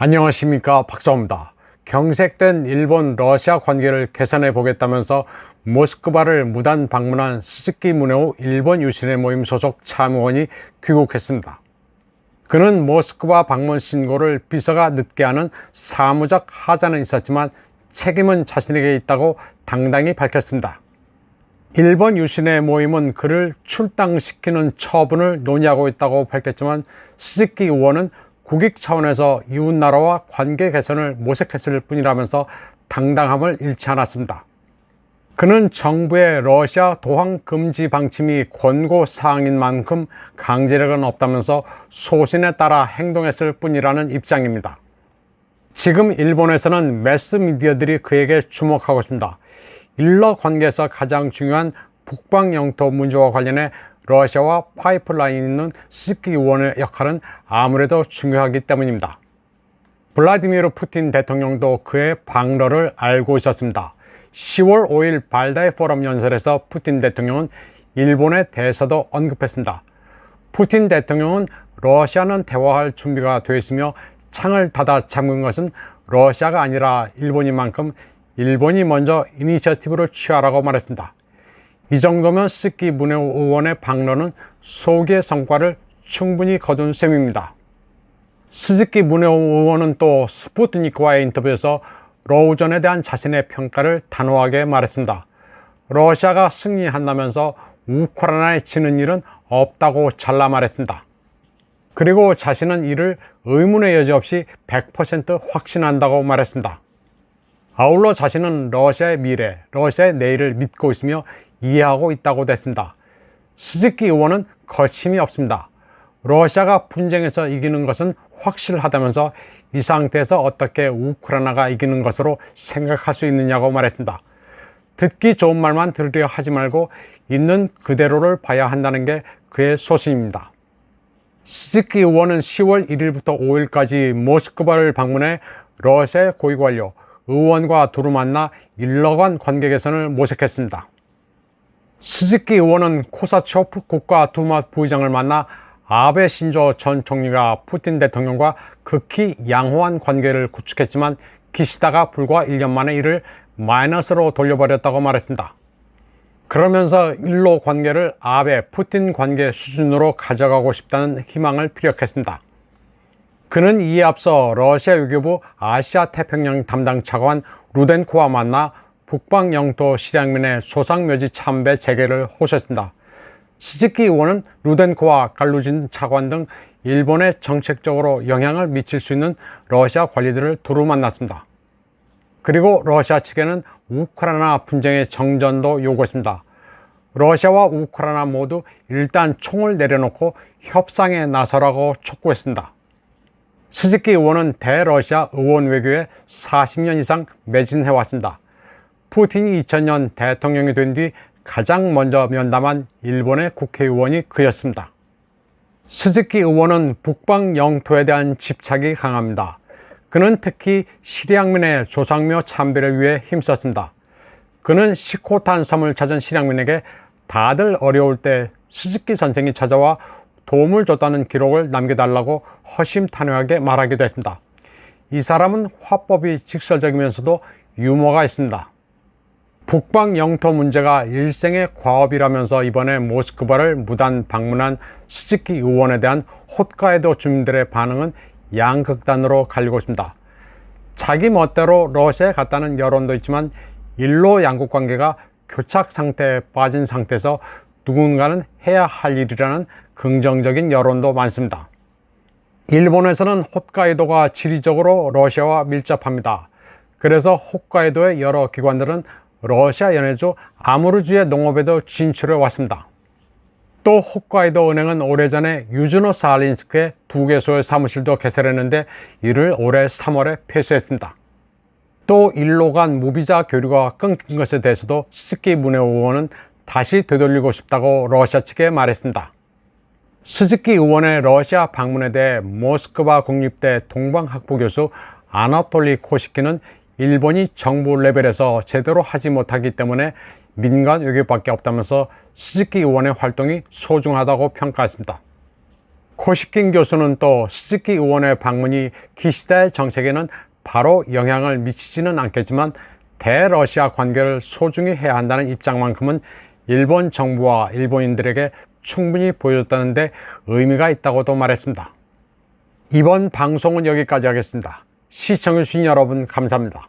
안녕하십니까, 박사호입니다. 경색된 일본 러시아 관계를 개선해 보겠다면서 모스크바를 무단 방문한 스즈키 무네오 일본 유신의 모임 소속 참의원이 귀국했습니다. 그는 모스크바 방문 신고를 비서가 늦게 하는 사무적 하자는 있었지만 책임은 자신에게 있다고 당당히 밝혔습니다. 일본 유신의 모임은 그를 출당시키는 처분을 논의하고 있다고 밝혔지만 스즈키 의원은 국익 차원에서 이웃나라와 관계 개선을 모색했을 뿐이라면서 당당함을 잃지 않았습니다. 그는 정부의 러시아 도항 금지 방침이 권고사항인 만큼 강제력은 없다면서 소신에 따라 행동했을 뿐이라는 입장입니다. 지금 일본에서는 매스미디어들이 그에게 주목하고 있습니다. 일러 관계에서 가장 중요한 북방 영토 문제와 관련해 러시아와 파이프라인이 있는 스즈키 의원의 역할은 아무래도 중요하기 때문입니다. 블라디미르 푸틴 대통령도 그의 방러를 알고 있었습니다. 10월 5일 발다이 포럼 연설에서 푸틴 대통령은 일본에 대해서도 언급했습니다. 푸틴 대통령은 러시아는 대화할 준비가 되어 있으며 창을 닫아 잠근 것은 러시아가 아니라 일본인 만큼 일본이 먼저 이니셔티브를 취하라고 말했습니다. 이 정도면 스즈키 무네오 의원의 방러는 소기의 성과를 충분히 거둔 셈입니다. 스즈키 무네오 의원은 또 스푸트니크와의 인터뷰에서 러우전에 대한 자신의 평가를 단호하게 말했습니다. 러시아가 승리한다면서 우크라이나에 지는 일은 없다고 잘라 말했습니다. 그리고 자신은 이를 의문의 여지 없이 100% 확신한다고 말했습니다. 아울러 자신은 러시아의 미래, 러시아의 내일을 믿고 있으며 이해하고 있다고 했습니다. 스즈키 의원은 거침이 없습니다. 러시아가 분쟁에서 이기는 것은 확실하다면서 이 상태에서 어떻게 우크라이나가 이기는 것으로 생각할 수 있느냐고 말했습니다. 듣기 좋은 말만 들으려 하지 말고 있는 그대로를 봐야 한다는 게 그의 소신입니다. 스즈키 의원은 10월 1일부터 5일까지 모스크바를 방문해 러시아의 고위관료, 의원과 두루 만나 일러 간 관계 개선을 모색했습니다. 스즈키 의원은 코사초프 국가두마 부의장을 만나 아베 신조 전 총리가 푸틴 대통령과 극히 양호한 관계를 구축했지만 기시다가 불과 1년 만에 이를 마이너스로 돌려버렸다고 말했습니다. 그러면서 일로 관계를 아베 푸틴 관계 수준으로 가져가고 싶다는 희망을 피력했습니다. 그는 이에 앞서 러시아 외교부 아시아 태평양 담당 차관 루덴코와 만나 북방 영토 실향민의 소상묘지 참배 재개를 호소했습니다. 스즈키 의원은 루덴코와 갈루진 차관 등 일본에 정책적으로 영향을 미칠 수 있는 러시아 관리들을 두루 만났습니다. 그리고 러시아 측에는 우크라이나 분쟁의 정전도 요구했습니다. 러시아와 우크라이나 모두 일단 총을 내려놓고 협상에 나서라고 촉구했습니다. 스즈키 의원은 대러시아 의원 외교에 40년 이상 매진해왔습니다. 푸틴이 2000년 대통령이 된 뒤 가장 먼저 면담한 일본의 국회의원이 그였습니다. 스즈키 의원은 북방 영토에 대한 집착이 강합니다. 그는 특히 실향민의 조상묘 참배를 위해 힘썼습니다. 그는 시코탄 섬을 찾은 실향민에게 다들 어려울 때 스즈키 선생이 찾아와 도움을 줬다는 기록을 남겨달라고 허심탄회하게 말하기도 했습니다. 이 사람은 화법이 직설적이면서도 유머가 있습니다. 북방 영토 문제가 일생의 과업이라면서 이번에 모스크바를 무단 방문한 스즈키 의원에 대한 홋카이도 주민들의 반응은 양극단으로 갈리고 있습니다. 자기 멋대로 러시아에 갔다는 여론도 있지만 일로 양국 관계가 교착 상태에 빠진 상태에서 누군가는 해야 할 일이라는 긍정적인 여론도 많습니다. 일본에서는 홋카이도가 지리적으로 러시아와 밀접합니다. 그래서 홋카이도의 여러 기관들은 러시아 연해주 아무르주의 농업에도 진출해 왔습니다. 또 홋카이도 은행은 오래전에 유즈노 사할린스크에 2개소의 사무실도 개설했는데 이를 올해 3월에 폐쇄했습니다. 또 일로 간 무비자 교류가 끊긴 것에 대해서도 스즈키 무네오 의원은 다시 되돌리고 싶다고 러시아 측에 말했습니다. 스즈키 의원의 러시아 방문에 대해 모스크바 국립대 동방학부 교수 아나톨리 코시키는 일본이 정부 레벨에서 제대로 하지 못하기 때문에 민간 외교밖에 없다면서 스즈키 의원의 활동이 소중하다고 평가했습니다. 코시킨 교수는 또 스즈키 의원의 방문이 기시다의 정책에는 바로 영향을 미치지는 않겠지만 대러시아 관계를 소중히 해야 한다는 입장만큼은 일본 정부와 일본인들에게 충분히 보여줬다는 데 의미가 있다고도 말했습니다. 이번 방송은 여기까지 하겠습니다. 시청해주신 여러분 감사합니다.